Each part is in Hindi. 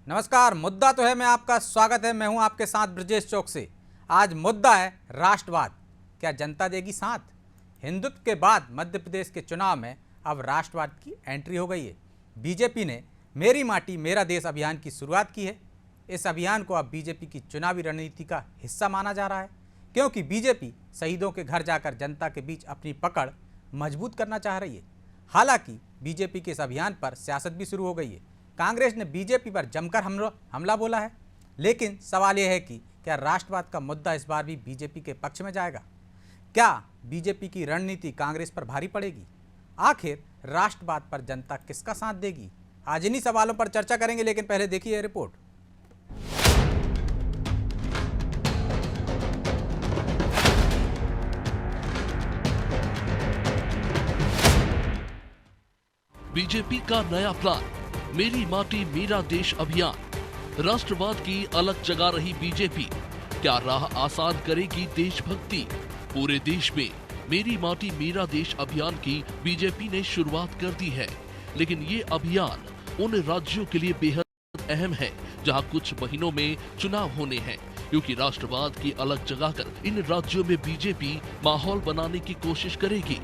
नमस्कार। मुद्दा तो है, मैं आपका स्वागत है। मैं हूं आपके साथ ब्रजेश चौक से। आज मुद्दा है राष्ट्रवाद। क्या जनता देगी साथ? हिंदुत्व के बाद मध्य प्रदेश के चुनाव में अब राष्ट्रवाद की एंट्री हो गई है। बीजेपी ने मेरी माटी मेरा देश अभियान की शुरुआत की है। इस अभियान को अब बीजेपी की चुनावी रणनीति का हिस्सा माना जा रहा है, क्योंकि बीजेपी शहीदों के घर जाकर जनता के बीच अपनी पकड़ मजबूत करना चाह रही है। हालांकि बीजेपी के इस अभियान पर सियासत भी शुरू हो गई है। कांग्रेस ने बीजेपी पर जमकर हमला बोला है, लेकिन सवाल यह है कि क्या राष्ट्रवाद का मुद्दा इस बार भी बीजेपी के पक्ष में जाएगा? क्या बीजेपी की रणनीति कांग्रेस पर भारी पड़ेगी? आखिर राष्ट्रवाद पर जनता किसका साथ देगी? आज इन्हीं सवालों पर चर्चा करेंगे, लेकिन पहले देखिए यह रिपोर्ट। बीजेपी का नया प्लान, मेरी माटी मेरा देश अभियान। राष्ट्रवाद की अलग जगा रही बीजेपी क्या राह आसान करेगी देशभक्ति? पूरे देश में मेरी माटी मेरा देश अभियान की बीजेपी ने शुरुआत कर दी है, लेकिन ये अभियान उन राज्यों के लिए बेहद अहम है जहां कुछ महीनों में चुनाव होने हैं, क्योंकि राष्ट्रवाद की अलग जगाकर इन राज्यों में बीजेपी माहौल बनाने की कोशिश करेगी।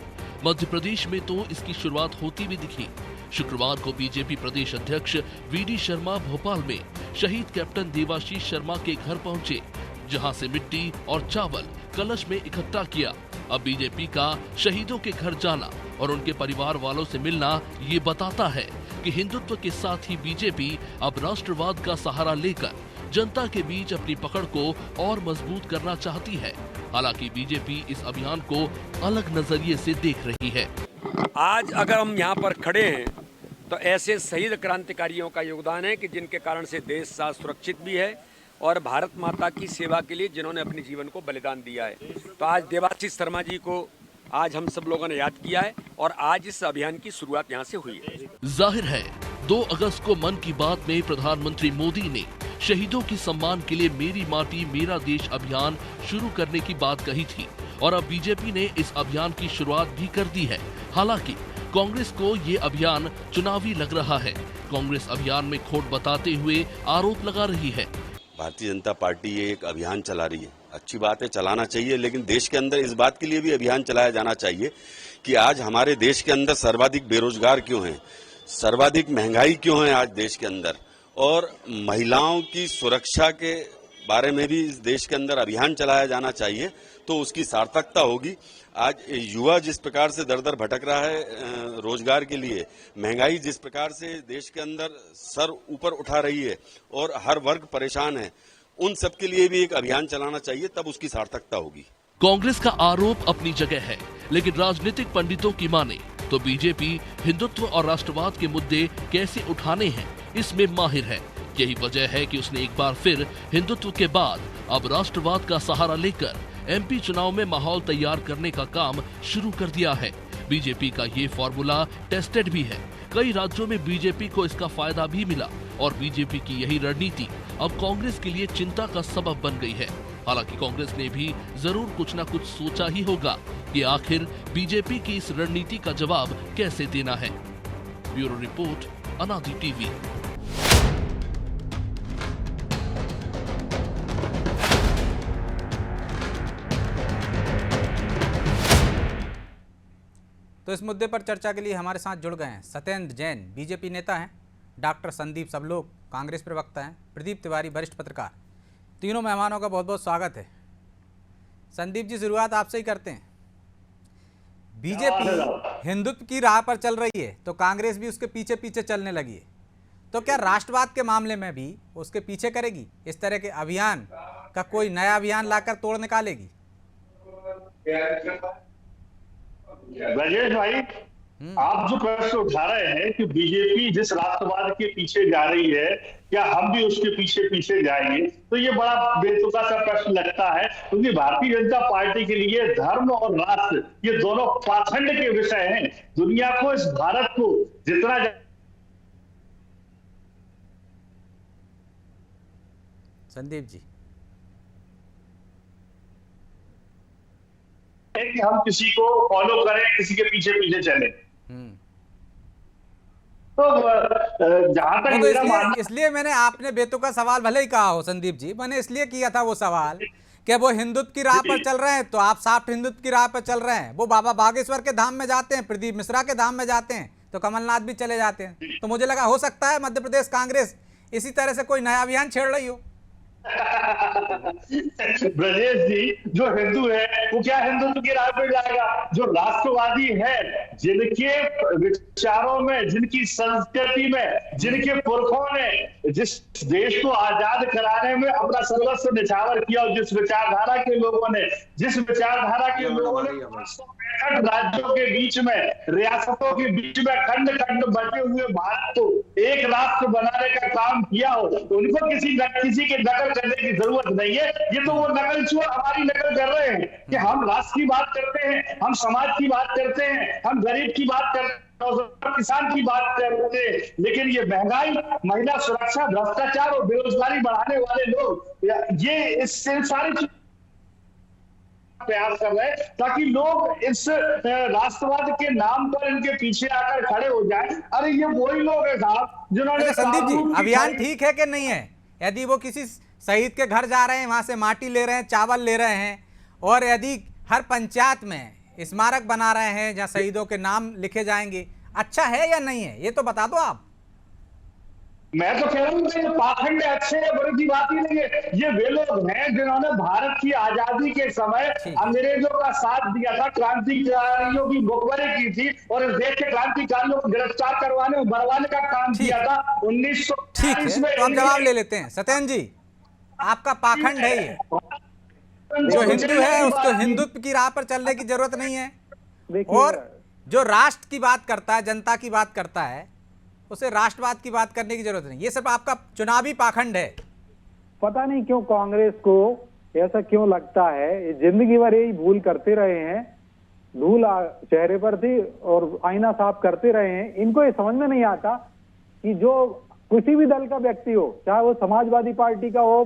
मध्य प्रदेश में तो इसकी शुरुआत होती भी दिखी। शुक्रवार को बीजेपी प्रदेश अध्यक्ष वीडी शर्मा भोपाल में शहीद कैप्टन देवाशीष शर्मा के घर पहुंचे, जहां से मिट्टी और चावल कलश में इकट्ठा किया। अब बीजेपी का शहीदों के घर जाना और उनके परिवार वालों से मिलना ये बताता है कि हिंदुत्व के साथ ही बीजेपी अब राष्ट्रवाद का सहारा लेकर जनता के बीच अपनी पकड़ को और मजबूत करना चाहती है। हालांकि बीजेपी इस अभियान को अलग नजरिए से देख रही है। आज अगर हम यहाँ पर खड़े हैं तो ऐसे शहीद क्रांतिकारियों का योगदान है कि जिनके कारण से देश साथ सुरक्षित भी है और भारत माता की सेवा के लिए जिन्होंने अपने जीवन को बलिदान दिया है। तो आज देवाशीष शर्मा जी को आज हम सब लोगों ने याद किया है और आज इस अभियान की शुरुआत यहाँ से हुई है। जाहिर है 2 अगस्त को मन की बात में प्रधानमंत्री मोदी ने शहीदों के सम्मान के लिए मेरी माटी मेरा देश अभियान शुरू करने की बात कही थी और अब बीजेपी ने इस अभियान की शुरुआत भी कर दी है। हालांकि कांग्रेस को ये अभियान चुनावी लग रहा है। कांग्रेस अभियान में खोट बताते हुए आरोप लगा रही है। भारतीय जनता पार्टी ये एक अभियान चला रही है, अच्छी बात है, चलाना चाहिए, लेकिन देश के अंदर इस बात के लिए भी अभियान चलाया जाना चाहिए कि आज हमारे देश के अंदर सर्वाधिक बेरोजगार क्यों हैं, सर्वाधिक महंगाई क्यों है आज देश के अंदर, और महिलाओं की सुरक्षा के बारे में भी इस देश के अंदर अभियान चलाया जाना चाहिए, तो उसकी सार्थकता होगी। आज युवा जिस प्रकार से दर दर भटक रहा है रोजगार के लिए, महंगाई जिस प्रकार से देश के अंदर सर ऊपर उठा रही है और हर वर्ग परेशान है, उन सब के लिए भी एक अभियान चलाना चाहिए, तब उसकी सार्थकता होगी। कांग्रेस का आरोप अपनी जगह है, लेकिन राजनीतिक पंडितों की माने तो बीजेपी हिंदुत्व और राष्ट्रवाद के मुद्दे कैसे उठाने हैं इसमें माहिर है। यही वजह है कि उसने एक बार फिर हिंदुत्व के बाद अब राष्ट्रवाद का सहारा लेकर एमपी चुनाव में माहौल तैयार करने का काम शुरू कर दिया है। बीजेपी का ये फॉर्मूला टेस्टेड भी है। कई राज्यों में बीजेपी को इसका फायदा भी मिला और बीजेपी की यही रणनीति अब कांग्रेस के लिए चिंता का सबब बन गई है। हालांकि कांग्रेस ने भी जरूर कुछ न कुछ सोचा ही होगा कि आखिर बीजेपी की इस रणनीति का जवाब कैसे देना है। ब्यूरो रिपोर्ट, अनादि टीवी। तो इस मुद्दे पर चर्चा के लिए हमारे साथ जुड़ गए हैं सत्येंद्र जैन, बीजेपी नेता हैं, डॉक्टर संदीप सबलोग, कांग्रेस प्रवक्ता हैं, प्रदीप तिवारी, वरिष्ठ पत्रकार। तीनों मेहमानों का बहुत बहुत स्वागत है। संदीप जी, शुरुआत आपसे ही करते हैं। बीजेपी हिंदुत्व की राह पर चल रही है तो कांग्रेस भी उसके पीछे पीछे चलने लगी है, तो क्या राष्ट्रवाद के मामले में भी उसके पीछे करेगी? इस तरह के अभियान का कोई नया अभियान लाकर तोड़ निकालेगी? ब्रजेश भाई, आप जो प्रश्न उठा रहे हैं कि बीजेपी जिस राष्ट्रवाद के पीछे जा रही है, क्या हम भी उसके पीछे पीछे जाएंगे, तो ये बड़ा बेतुका सा प्रश्न लगता है, क्योंकि भारतीय जनता पार्टी के लिए धर्म और राष्ट्र ये दोनों पाखंड के विषय हैं। दुनिया को, इस भारत को जितना संदीप जी, कि हम किसी को फॉलो करें, किसी के पीछे पीछे चले, तो जहां तक वो तो मेरा मानना इसलिए मैंने, आपने बेतुका सवाल भले ही कहा हो संदीप जी, मैंने इसलिए किया था वो सवाल कि वो हिंदुत्व की राह पर चल रहे हैं तो आप साफ हिंदुत्व की राह पर चल रहे हैं। वो बाबा बागेश्वर के धाम में जाते हैं, प्रदीप मिश्रा के धाम में जाते हैं, तो कमलनाथ भी चले जाते हैं। तो मुझे लगा हो सकता है मध्य प्रदेश कांग्रेस इसी तरह से कोई नया अभियान छेड़ रही हो। ब्रजेश जी, जो हिंदू है वो क्या हिंदुत्व की राह पे जाएगा? जो राष्ट्रवादी है, जिनके विचारों में, जिनकी संस्कृति में, जिनके पुरखों ने जिस देश को आजाद कराने में अपना सर्वस्व निछावर किया, और जिस विचारधारा के लोगों ने, राज्यों के बीच में, रियासतों के बीच में खंड खंड बटे हुए भारत को एक राष्ट्र बनाने का काम किया हो, तो उनको किसी के नकल करने की जरूरत नहीं है। ये तो वो नकल चोर हमारी नकल कर रहे हैं कि हम राष्ट्र की बात करते हैं, हम समाज की बात करते हैं, हम गरीब की बात करते हैं, किसान की बात करते हैं, लेकिन ये महंगाई, महिला सुरक्षा, भ्रष्टाचार और बेरोजगारी बढ़ाने वाले लोग ये इस सारी प्रयास कर रहे हैं ताकि लोग इस राष्ट्रवाद के नाम पर इनके पीछे आकर खड़े हो जाएं। अरे ये वही लोग हैं साहब जिन्होंने संदीप जी, अभियान ठीक है कि नहीं है? यदि वो किसी शहीद के घर जा रहे हैं, वहां से माटी ले रहे हैं, चावल ले रहे हैं, और यदि हर पंचायत में स्मारक बना रहे हैं जहां शहीदों के नाम लिखे जाएंगे, अच्छा है या नहीं है? ये तो बता दो आप। मैं तो कह रहा हूँ कि पाखंड अच्छे हैं, बड़ी की बात ही नहीं है। ये वे लोग हैं जिन्होंने भारत की आजादी के समय अंग्रेजों का साथ दिया था, क्रांतिकारियों की मुखबरी की थी, और इस देश के क्रांतिकारियों को गिरफ्तार करवाने और मरवाने का काम किया था 1940 में। तो हम जवाब ले लेते हैं। सत्येंद्र जी, आपका पाखंड है ये, जो हिंदू है उसको हिंदुत्व की राह पर चलने की जरूरत नहीं है, और जो राष्ट्र की बात करता है, जनता की बात करता है, उसे राष्ट्रवाद की बात करने की जरूरत नहीं। ये सब आपका चुनावी पाखंड है। पता नहीं क्यों कांग्रेस को ऐसा क्यों लगता है, जिंदगी भर यही भूल करते रहे हैं, धूल चेहरे पर थी और आईना साफ करते रहे हैं। इनको ये समझ में नहीं आता कि जो किसी भी दल का व्यक्ति हो, चाहे वो समाजवादी पार्टी का हो,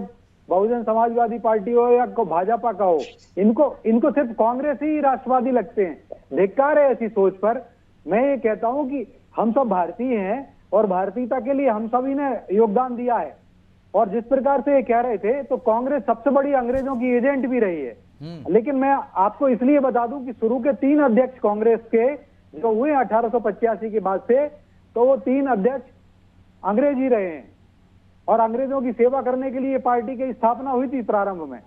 बहुजन समाजवादी पार्टी हो या भाजपा का हो, इनको सिर्फ कांग्रेस ही राष्ट्रवादी लगते हैं। धिक्कार है ऐसी सोच पर। मैं ये कहता हूं कि हम सब भारतीय हैं और भारतीयता के लिए हम सभी ने योगदान दिया है, और जिस प्रकार से ये कह रहे थे, तो कांग्रेस सबसे बड़ी अंग्रेजों की एजेंट भी रही है। लेकिन मैं आपको इसलिए बता दूं कि शुरू के 3 अध्यक्ष कांग्रेस के जो हुए 1885 के बाद से, तो वो 3 अध्यक्ष अंग्रेज ही रहे हैं, और अंग्रेजों की सेवा करने के लिए पार्टी की स्थापना हुई थी प्रारंभ में।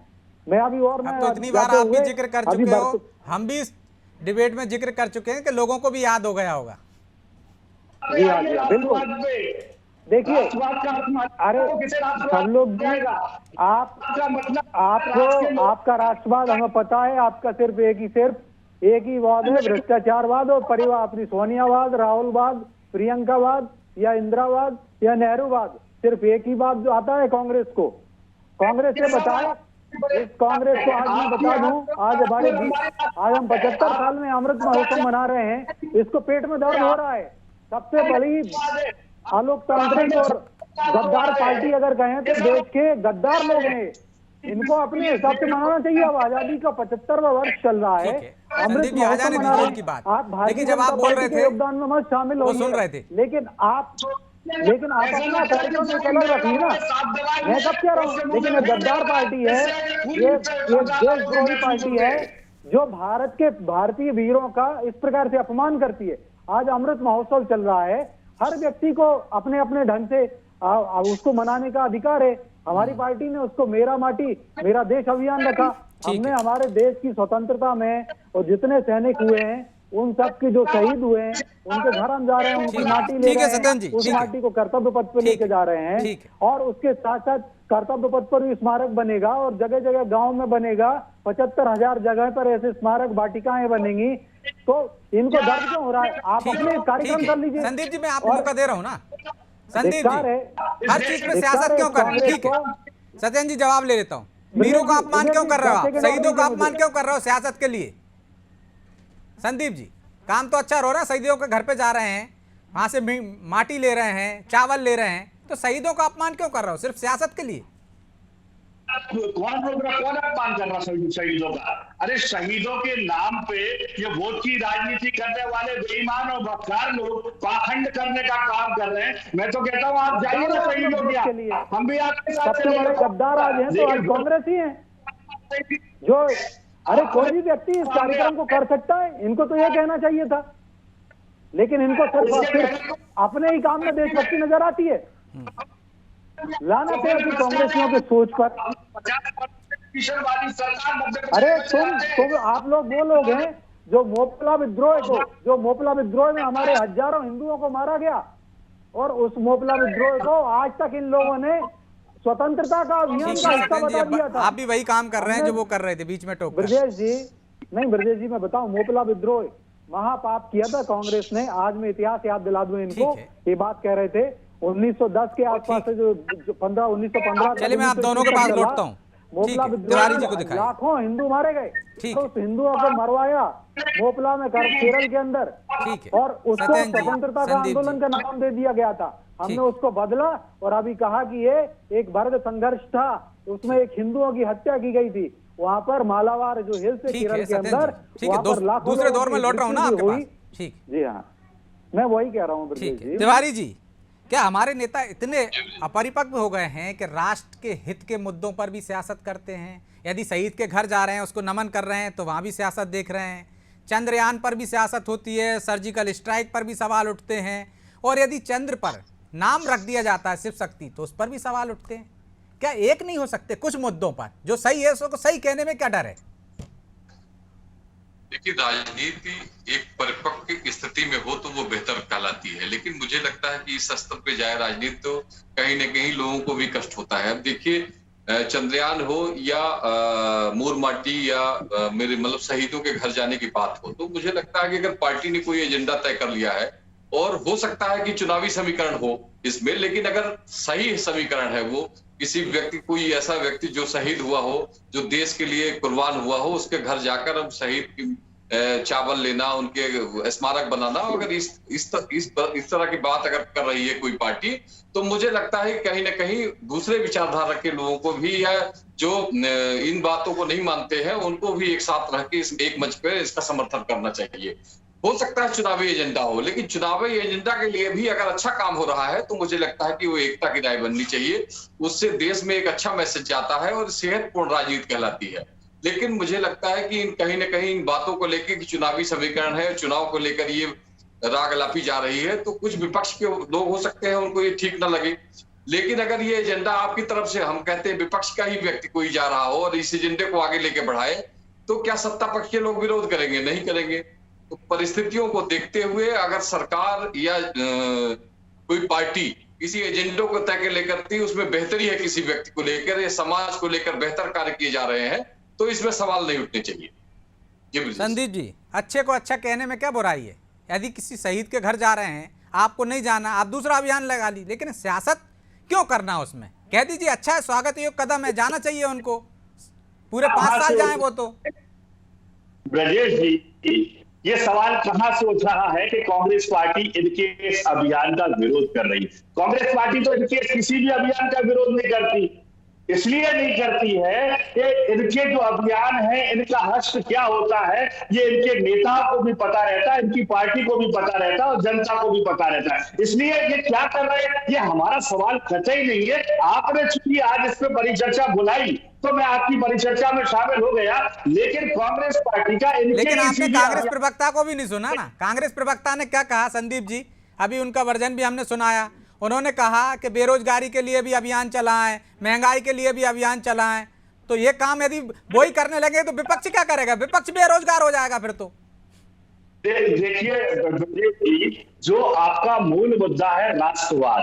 मैं अभी और मैं तो इतनी बार आप भी जिक्र कर चुके हो, हम भी इस डिबेट में जिक्र कर चुके हैं कि लोगों को भी याद हो गया होगा। बिल्कुल। देखिए, अरे सब लोग, आपको आपका राष्ट्रवाद हमें पता है, आपका सिर्फ एक ही वाद है, भ्रष्टाचारवाद और परिवार, अपनी सोनियावाद, राहुलवाद, प्रियंकावाद या इंदिरावाद या नेहरूवाद, सिर्फ एक ही बात जो आता है कांग्रेस को। कांग्रेस ने बताया, इस कांग्रेस को आज मैं बता दूं, आज हम 75 साल में अमृत महोत्सव मना रहे हैं, इसको पेट में दर्द हो रहा है। सबसे बड़ी अलोकतांत्रिक और गद्दार पार्टी अगर कहें तो देश के गद्दार लोग हैं, इनको अपने हिसाब से मनाना चाहिए। अब आजादी का 75वां वर्ष चल रहा है, अमृत महोत्सव मना रहे हैं। आप भारतीय जनता पार्टी के योगदान में मत शामिल होइए, लेकिन आप अपना कार्यक्रम में कलर रखिए ना। मैं कब कह रहा हूँ, लेकिन ये गद्दार पार्टी है, ये देशद्रोही पार्टी है जो भारत के भारतीय वीरों का इस प्रकार से अपमान करती है। आज अमृत महोत्सव चल रहा है, हर व्यक्ति को अपने अपने ढंग से उसको मनाने का अधिकार है। हमारी पार्टी ने उसको मेरा माटी मेरा देश अभियान रखा। हमने हमारे देश की स्वतंत्रता में और जितने सैनिक हुए हैं, उन सब के जो शहीद हुए हैं, उनके घर हम जा रहे हैं, उनकी माटी ले रहे हैं, उस माटी को कर्तव्य पथ पर लेके जा रहे हैं, और उसके साथ साथ कर्तव्य पथ पर भी स्मारक बनेगा और जगह जगह गांव में बनेगा। 75,000 जगह पर ऐसे स्मारक वाटिकाएं बनेंगी। तो इनको दर्द क्यों हो रहा है? आप अपने कार्यक्रम कर लीजिए। संदीप जी, मैं आपको मौका दे रहा हूँ ना। संदीप जी, हर चीज में सियासत क्यों कर रहे हो? ठीक है, सत्येंद्र जी जवाब ले लेता हूँ। वीरों का अपमान क्यों कर रहे हो? शहीदों का अपमान क्यों कर रहे हो सियासत के लिए? संदीप जी, काम तो अच्छा हो रहा है, शहीदों के घर पे जा रहे हैं, वहां से माटी ले रहे हैं, चावल ले रहे हैं, तो शहीदों का अपमान क्यों कर रहे हो सिर्फ सियासत के लिए? कौन रोक रहा, कौन अपमान कर रहा शहीदों का? अरे शहीदों के नाम पे ये वोट की राजनीति करने वाले बेईमान और बदकार लोग पाखंड करने का काम कर रहे हैं। मैं तो कहता हूँ आप जाइए ना शहीदों के लिए, हम भी आपके साथ सबसे बड़े गद्दार आज हैं तो आज कांग्रेस ही है जो, अरे कोई भी व्यक्ति इस कार्यक्रम को कर सकता है, इनको तो यह कहना चाहिए था, लेकिन इनको सिर्फ अपने ही काम में देशभक्ति नजर आती है। लानत है कि कांग्रेसियों की सोच पर। अरे तुम आप लोग वो लोग हैं जो मोपला विद्रोह में हमारे हजारों हिंदुओं को मारा गया, और उस मोपला विद्रोह को आज तक इन लोगों ने स्वतंत्रता का अभियान का हिस्सा बता दिया था। आप भी वही काम कर रहे हैं जो वो कर रहे थे, बीच में टोक। ब्रजेश जी मैं बताऊं, मोपला विद्रोह महापाप किया था कांग्रेस ने। आज में इतिहास याद दिला दूं इनको, ये बात कह रहे थे 1910 के आसपास से जो 1915। चलिए मैं आप दोनों के पास लौटता हूँ। मोपला विद्रोह लाखों हिंदू मारे गए, तो उस हिंदुओं को मरवाया मोपला में केरल के अंदर, और उसको स्वतंत्रता का आंदोलन का नाम दे दिया गया था। हमने उसको बदला और अभी कहा कि ये एक वर्ग संघर्ष था, उसमें एक हिंदुओं की हत्या की गई थी वहां पर मालाबार जो हिल्स है केरल के अंदर। दूसरे दौर में लौट रहा हूँ ना आपके पास। ठीक, जी हाँ, मैं वही कह रहा हूँ। तिवारी जी, क्या हमारे नेता इतने अपरिपक्व हो गए हैं कि राष्ट्र के हित के मुद्दों पर भी सियासत करते हैं? यदि शहीद के घर जा रहे हैं, उसको नमन कर रहे हैं, तो वहाँ भी सियासत देख रहे हैं। चंद्रयान पर भी सियासत होती है, सर्जिकल स्ट्राइक पर भी सवाल उठते हैं, और यदि चंद्र पर नाम रख दिया जाता है शिव शक्ति, तो उस पर भी सवाल उठते हैं। क्या एक नहीं हो सकते कुछ मुद्दों पर? जो सही है उसको सही कहने में क्या डर है? देखिए, राजनीति एक परिपक्व स्थिति में हो तो वो बेहतर कहलाती है, लेकिन मुझे लगता है कि इस स्तर पे जाए राजनीति तो कहीं न कहीं लोगों को भी कष्ट होता है। अब देखिए, चंद्रयान हो या मोर माटी या मेरे मतलब शहीदों के घर जाने की बात हो, तो मुझे लगता है कि अगर पार्टी ने कोई एजेंडा तय कर लिया है, और हो सकता है कि चुनावी समीकरण हो इसमें, लेकिन अगर सही समीकरण है, वो किसी व्यक्ति, कोई ऐसा व्यक्ति जो शहीद हुआ हो, जो देश के लिए कुर्बान हुआ हो, उसके घर जाकर हम शहीद की चावल लेना, उनके स्मारक बनाना, अगर इस तरह की बात अगर कर रही है कोई पार्टी, तो मुझे लगता है कहीं ना कहीं दूसरे विचारधारा के लोगों को भी, या जो इन बातों को नहीं मानते हैं, उनको भी एक साथ रह के एक मंच पे इसका समर्थन करना चाहिए। हो सकता है चुनावी एजेंडा हो, लेकिन चुनावी एजेंडा के लिए भी अगर अच्छा काम हो रहा है तो मुझे लगता है कि वो एकता की राय बननी चाहिए। उससे देश में एक अच्छा मैसेज जाता है और सेहतपूर्ण राजनीति कहलाती है। लेकिन मुझे लगता है कि कहीं ना कहीं इन बातों को लेकर कि चुनावी समीकरण है, चुनाव को लेकर ये राग लापी जा रही है, तो कुछ विपक्ष के लोग हो सकते हैं उनको ये ठीक ना लगे। लेकिन अगर ये एजेंडा आपकी तरफ से, हम कहते हैं विपक्ष का ही व्यक्ति कोई जा रहा हो और इस एजेंडे को आगे लेके बढ़ाए, तो क्या सत्ता पक्ष के लोग विरोध करेंगे? नहीं करेंगे। तो परिस्थितियों को देखते हुए अगर सरकार या कोई पार्टी किसी एजेंडे को तय लेकर थी, उसमें बेहतरी है किसी व्यक्ति को लेकर या समाज को लेकर बेहतर कार्य किए जा रहे हैं, तो इसमें सवाल नहीं उठने चाहिए। संदीप जी, अच्छे को अच्छा कहने में क्या बुराई है? यदि किसी शहीद के घर जा रहे हैं, आपको नहीं जाना, आप दूसरा अभियान लगा ली, लेकिन सियासत क्यों करना? उसमें कह दीजिए अच्छा है, स्वागत योग्य कदम है, जाना चाहिए उनको, पूरे 5 साल जाए वो। तो ब्रजेश जी, ये सवाल कहां से उठ रहा है कि कांग्रेस पार्टी इनके इस अभियान का विरोध कर रही है? कांग्रेस पार्टी तो इनके किसी भी अभियान का विरोध नहीं करती। इसलिए नहीं करती है कि इनके जो अभियान है, इनका हश्र क्या होता है, ये इनके नेताओं को भी पता रहता है, इनकी पार्टी को भी पता रहता है और जनता को भी पता रहता है। इसलिए ये क्या कर रहे हैं, ये हमारा सवाल कतई नहीं है। आपने चूंकि आज इस पर परिचर्चा बुलाई तो मैं आपकी परिचर्चा में शामिल हो गया, लेकिन कांग्रेस पार्टी का, लेकिन आपने कांग्रेस प्रवक्ता को भी नहीं सुना ना। कांग्रेस प्रवक्ता ने क्या कहा संदीप जी? अभी उनका वर्जन भी हमने सुनाया। उन्होंने कहा कि बेरोजगारी के लिए भी अभियान चलाएं, महंगाई के लिए भी अभियान चलाएं। तो ये काम यदि वो ही करने लगे तो विपक्ष क्या करेगा? विपक्ष बेरोजगार हो जाएगा फिर तो। देखिए, जो आपका मूल मुद्दा है राष्ट्रवाद,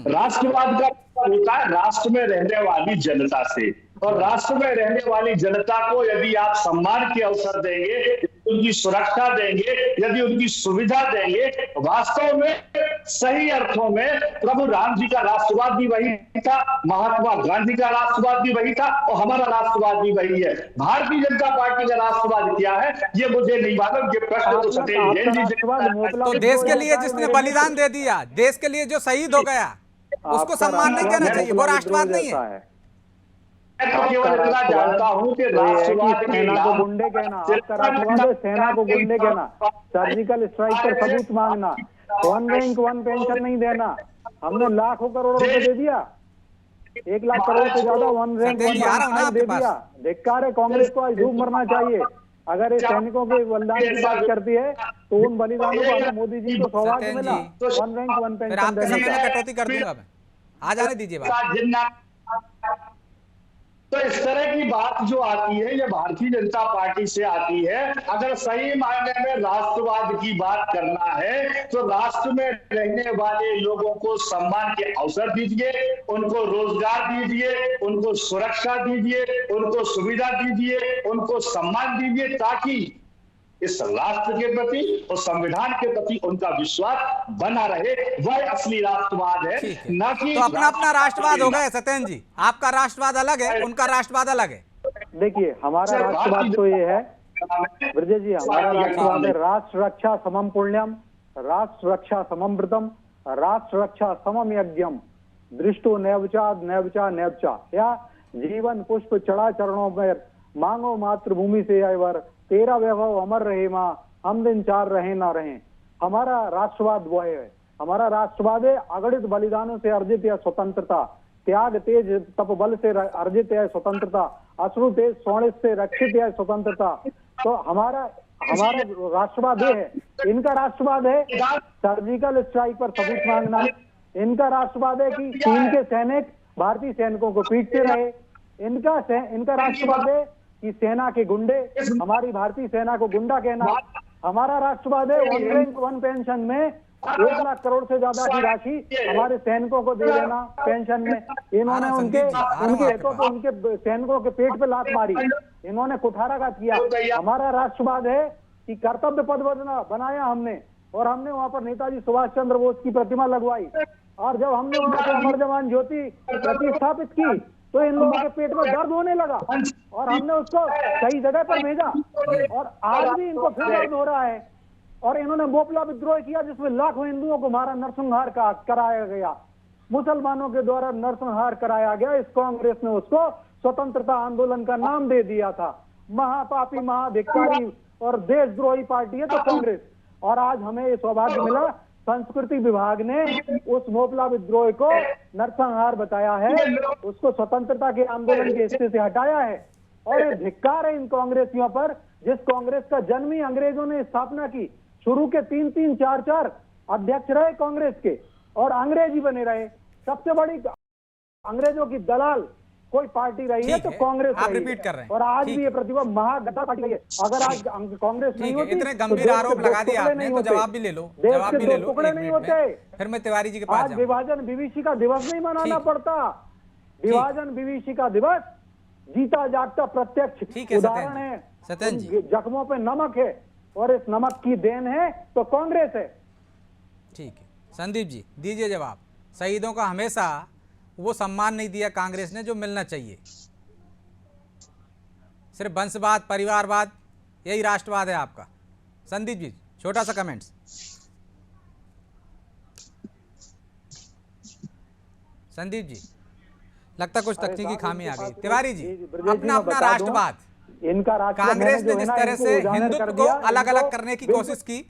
राष्ट्रवाद का होता है राष्ट्र में रहने वाली जनता से, और राष्ट्र में रहने वाली जनता को यदि आप सम्मान के अवसर देंगे, उनकी सुरक्षा देंगे, यदि उनकी सुविधा देंगे, वास्तव में सही अर्थों में प्रभु राम जी का राष्ट्रवाद भी वही था, महात्मा गांधी का राष्ट्रवाद भी वही था, और हमारा राष्ट्रवाद भी वही है। भारतीय जनता पार्टी का राष्ट्रवाद क्या है ये मुझे नहीं मालूम। ये प्रश्न तो सत्येंद्र जैन जी से, तो देश के लिए जिसने बलिदान दे दिया, देश के लिए जो शहीद हो गया, उसको सम्मान नहीं देना चाहिए? वो राष्ट्रवाद नहीं है? मैं तो केवल इतना जानता हूं कि राष्ट्रवाद के सेना को नाम गुंडे कहना, आपका राष्ट्रवाद है सेना को गुंडे कहना, सर्जिकल स्ट्राइक पर सबूत मांगना, वन रैंक वन पेंशन नहीं देना। हमने लाखों करोड़ों रुपए दे दिया, 1 लाख करोड़ से ज्यादा वन रैंक वन पेंशन दे दिया। धिक्कार है, कांग्रेस को आज डूब मरना चाहिए। अगर ये सैनिकों के बलिदान की बात करती है तो उन बलिदानों को हमें मोदी जी को सौभाग्य मिला वन रैंक वन फिर पेंशन आपके देने समय में का। कटौती कर दूंगा मैं, आ जाने दीजिए बात। तो इस तरह की बात जो आती है ये भारतीय जनता पार्टी से आती है। अगर सही मायने में राष्ट्रवाद की बात करना है तो राष्ट्र में रहने वाले लोगों को सम्मान के अवसर दीजिए, उनको रोजगार दीजिए, उनको सुरक्षा दीजिए, उनको सुविधा दीजिए, उनको सम्मान दीजिए, ताकि इस राष्ट्र के प्रति और संविधान के प्रति उनका विश्वास बना रहे। वह असली राष्ट्रवाद है, न कि तो अपना अपना राष्ट्रवाद हो गए सत्येंद्र जी, आपका राष्ट्रवाद अलग है, उनका राष्ट्रवाद अलग है। देखिए हमारा राष्ट्रवाद तो ये है ब्रजेश जी, हमारा राष्ट्रवाद है राष्ट्र रक्षा समम पुण्यम, राष्ट्र रक्षा समम व्रतम, राष्ट्र रक्षा समम यज्ञम, दृष्टो नैवचा नैवचा नैवचा, या जीवन पुष्प चढ़ा चरणों में मांगो मातृभूमि से आए वर, तेरा वैभव अमर रहे माँ, हम दिन चार रहे ना रहे। हमारा राष्ट्रवाद वो है, हमारा राष्ट्रवाद है अगणित बलिदानों से अर्जित यह स्वतंत्रता, त्याग तेज तप बल से अर्जित है स्वतंत्रता, अश्रु तेज सोने से रक्षित है स्वतंत्रता। तो हमारा राष्ट्रवाद ये है। इनका राष्ट्रवाद है सर्जिकल स्ट्राइक पर सबूत मांगना, इनका राष्ट्रवाद है कि चीन के सैनिक भारतीय सैनिकों को पीटते रहे, इनका राष्ट्रवाद है कि सेना के गुंडे हमारी भारतीय सेना को गुंडा कहना। हमारा राष्ट्रवाद है वन रैंक वन पेंशन में 1 लाख करोड़ से ज्यादा की राशि हमारे सैनिकों को दे देना पेंशन में। इन्होंने उनके हितों पे उनके सैनिकों के पेट पे लात मारी, इन्होंने कुठाराघात किया। हमारा राष्ट्रवाद है कि कर्तव्य पद बनाया हमने, और हमने वहां पर नेताजी सुभाष चंद्र बोस की प्रतिमा लगवाई, और जब हमने वहां पर अमर जवान ज्योति प्रतिष्ठापित की तो इन लोगों के पेट में दर्द होने लगा और हमने उसको सही जगह पर भेजा, और आज भी इनको फिर दर्द हो रहा है। और इन्होंने बोपला विद्रोह किया जिसमें लाखों हिंदुओं को मारा, नरसंहार कराया गया, मुसलमानों के द्वारा नरसंहार कराया गया। इस कांग्रेस ने उसको स्वतंत्रता आंदोलन का नाम दे दिया था। महापापी महाधिकारी और देशद्रोही पार्टी है तो कांग्रेस। और आज हमें ये सौभाग्य मिला, संस्कृति विभाग ने उस मोपला विद्रोह को नरसंहार बताया है, उसको स्वतंत्रता के आंदोलन के हिस्से से हटाया है। और ये धिक्कार है इन कांग्रेसियों पर, जिस कांग्रेस का जन्म ही अंग्रेजों ने स्थापना की। शुरू के 3-3, 4-4 अध्यक्ष रहे कांग्रेस के और अंग्रेज ही बने रहे। सबसे बड़ी अंग्रेजों की दलाल कोई पार्टी रही है तो कांग्रेस आप रही रिपीट कर रहे है। हैं। और आज भी ये प्रतिभा महागठबंधन पार्टी है। अगर आज कांग्रेस नहीं होती, इतने गंभीर आरोप लगा दिए आपने, तो जवाब भी ले लो, जवाब भी ले लो। टुकड़े नहीं होते, फिर मैं तिवारी जी के पास आज विभाजन विभीषिका दिवस नहीं मनाना पड़ता। विभाजन विभीषिका दिवस जीता जागता प्रत्यक्ष उदाहरण है। सत्येंद्र जी, जख्मों पे नमक है और इस नमक की देन है तो कांग्रेस है। ठीक है संदीप जी, दीजिए जवाब। शहीदों का हमेशा वो सम्मान नहीं दिया कांग्रेस ने जो मिलना चाहिए। सिर्फ वंशवाद, परिवारवाद, यही राष्ट्रवाद है आपका। संदीप जी, छोटा सा कमेंट्स। संदीप जी, लगता कुछ तकनीकी खामी आ गई। तिवारी जी, अपना अपना राष्ट्रवाद, इनका कांग्रेस ने जिस तरह से हिंदुत्व को अलग अलग करने की कोशिश की,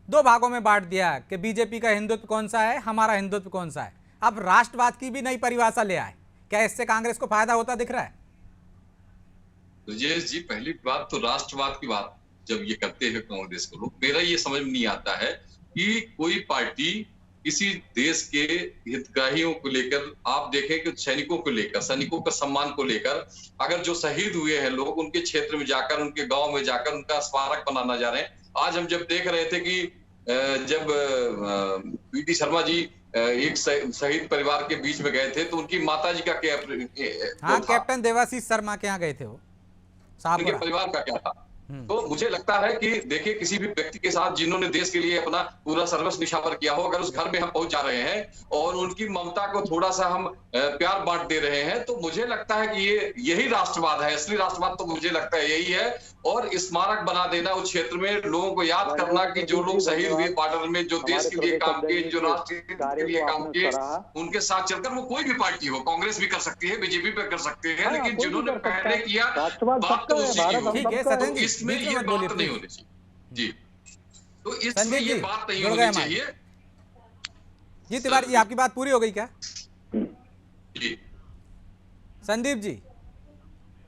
2 भागों में बांट दिया कि बीजेपी का हिंदुत्व कौन सा है, हमारा हिंदुत्व कौन सा है। अब राष्ट्रवाद की भी नई परिभाषा ले आए, क्या इससे कांग्रेस को फायदा होता दिख रहा है? ब्रजेश जी, पहली बात तो राष्ट्रवाद की बात जब ये करते हैं कांग्रेस को लोग, मेरा ये समझ में नहीं आता है कि कोई पार्टी किसी देश के हितग्राहियों को लेकर, आप देखें कि सैनिकों को लेकर, सैनिकों का सम्मान को लेकर, अगर जो शहीद हुए हैं लोग उनके क्षेत्र में जाकर, उनके गांव में जाकर उनका स्मारक बनाना जा रहे हैं। आज हम जब देख रहे थे कि जब पीटी शर्मा जी एक शहीद परिवार के बीच में गए थे तो उनकी माताजी का क्या हाँ, कैप्टन देवाशीष शर्मा के यहाँ गए थे वो, उनके परिवार का क्या था। तो मुझे लगता है कि देखिए, किसी भी व्यक्ति के साथ जिन्होंने देश के लिए अपना पूरा सर्वस्व निछावर किया हो, अगर उस घर में हम पहुंच जा रहे हैं और उनकी ममता को थोड़ा सा हम प्यार बांट दे रहे हैं, तो मुझे लगता है कि यही राष्ट्रवाद है। असली राष्ट्रवाद तो मुझे लगता है यही है। और स्मारक बना देना उस क्षेत्र में, लोगों को याद करना कि जो लोग शहीद हुए बॉर्डर में, जो देश के लिए काम किए, जो राष्ट्र के लिए काम किए, उनके साथ चलकर वो कोई भी पार्टी हो, कांग्रेस भी कर सकती है, बीजेपी पे कर सकते हैं, लेकिन जिन्होंने पहले किया बात तो उसी की हो। ठीक है सत्येंद्र जी, इसमें बीच ये में बोलिए बात नहीं please। होनी चाहिए जी। तो इसमें संदीप ये जी, बात नहीं जुड़ गए होनी हमारे। चाहिए जी तिवारी जी, आपकी बात पूरी हो गई क्या? जी। संदीप जी,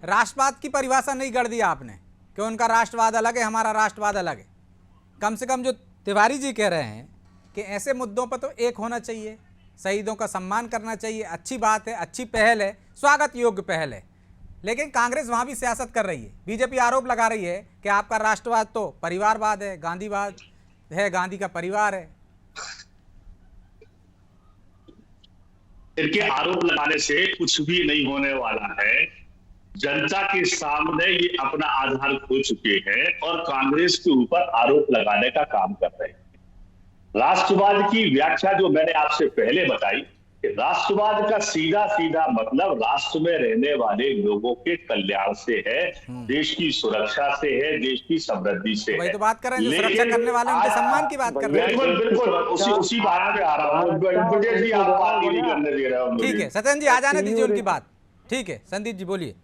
राष्ट्रवाद की परिभाषा नहीं कर दिया आपने कि उनका राष्ट्रवाद अलग है, हमारा राष्ट्रवाद अलग है। कम से कम जो तिवारी जी कह रहे हैं कि ऐसे मुद्दों पर तो एक होना चाहिए, शहीदों का सम्मान करना चाहिए, अच्छी बात है, अच्छी पहल है, स्वागत योग्य पहल है। लेकिन कांग्रेस वहाँ भी सियासत कर रही है। बीजेपी आरोप लगा रही है कि आपका राष्ट्रवाद तो परिवारवाद है, गांधीवाद है, गांधी का परिवार है। इनके आरोप लगाने से कुछ भी नहीं होने वाला है। जनता के सामने ये अपना आधार खो चुके हैं और कांग्रेस के ऊपर आरोप लगाने का काम कर रहे हैं। राष्ट्रवाद की व्याख्या जो मैंने आपसे पहले बताई कि राष्ट्रवाद का सीधा सीधा मतलब राष्ट्र में रहने वाले लोगों के कल्याण से है, देश की सुरक्षा से है, देश की समृद्धि से वही है। तो बात कर रहे हैं, जो सुरक्षा करने वाले हैं, उनके सम्मान की बात कर रहे हैं। बिल्कुल बिल्कुल, उसी बात पे आ रहा हूँ। ब्रजेश जी, आप बात नहीं करने दे रहे हो मुझे। ठीक है सत्येंद्र जी, आ जाने दीजिए उनकी बात। ठीक है संदीप जी बोलिए।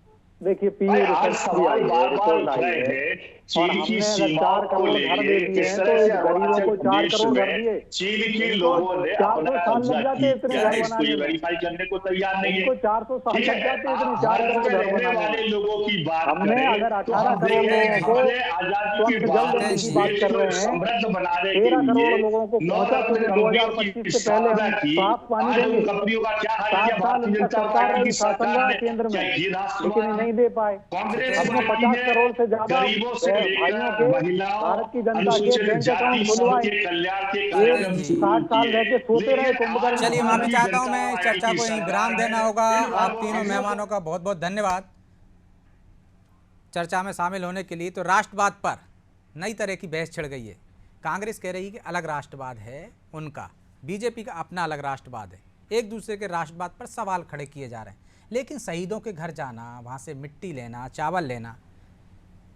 देखिए भाई, आज सवाल बार बार उठ रहे हैं चीन की सीमाओं को लेके, किस तरह से अरुणाचल प्रदेश में चीन के लोगों ने अपना कब्जा किया, इसको ये वेरीफाई करने को तैयार नहीं है। 400 ठीक है, भारत में रहने वाले लोगों की बात हमने करें अगर तो 18 हम करोड़ देखें लोगों को हमारे आजादी के बाद स्वच्छ इस जल की देश बात कर को रहे हैं, समृद्ध बनाने 13 के करोड़ लिए लोगों को नौ पहुंचा रत्न चुके कंपनियों 2025 की से पहले स्थापना हम की। साफ पानी आज उन देंगे। कंपनियों का क्या हाल 7 किया साल भारतीय इनका जनता सरकार पार्टी रही, की शासन सरकार रहा ने? केंद्र में, क्या ये लेकिन राष्ट्रवाद नहीं दे पाए। कांग्रेस हमको पार्टी 50 ने करोड़ से ज्यादा गरीबों से भाइयों लेकर के, महिलाओं, भारत की जनता के अनुसूचित बैंक जाति अकाउंट सब खुलवाए। के कल्याण के ये कार्यक्रम जी। शुरू 60 साल रह के सोते रहे कुंभकर्ण। चलिए मैं भी चाहता हूं मैं चर्चा को यहीं विराम देना होगा। इन आप तीनों भाइयों को- मेहमानों का बहुत बहुत धन्यवाद चर्चा में शामिल होने के लिए। तो राष्ट्रवाद पर नई तरह की बहस छिड़ गई है। कांग्रेस कह रही है कि अलग राष्ट्रवाद है उनका, बीजेपी का अपना अलग राष्ट्रवाद है। एक दूसरे के राष्ट्रवाद पर सवाल खड़े किए जा रहे हैं। लेकिन शहीदों के घर जाना, वहाँ से मिट्टी लेना, चावल लेना,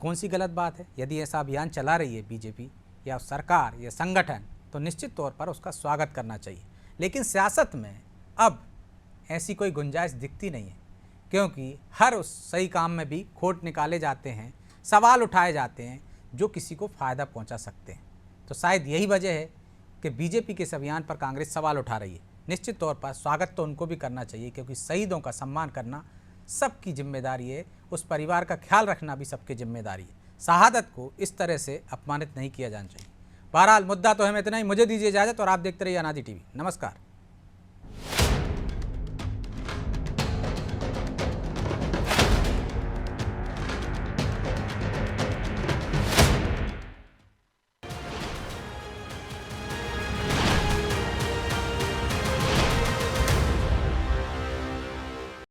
कौन सी गलत बात है? यदि ऐसा अभियान चला रही है बीजेपी या सरकार या संगठन, तो निश्चित तौर पर उसका स्वागत करना चाहिए। लेकिन सियासत में अब ऐसी कोई गुंजाइश दिखती नहीं है, क्योंकि हर उस सही काम में भी खोट निकाले जाते हैं, सवाल उठाए जाते हैं जो किसी को फ़ायदा पहुंचा सकते हैं। तो शायद यही वजह है कि बीजेपी के इस अभियान पर कांग्रेस सवाल उठा रही है। निश्चित तौर पर स्वागत तो उनको भी करना चाहिए, क्योंकि शहीदों का सम्मान करना सबकी जिम्मेदारी है, उस परिवार का ख्याल रखना भी सबकी जिम्मेदारी है। शहादत को इस तरह से अपमानित नहीं किया जाना चाहिए। बहरहाल मुद्दा तो हमें इतना ही। मुझे दीजिए इजाज़त और आप देखते रहिए अनादि टीवी। नमस्कार।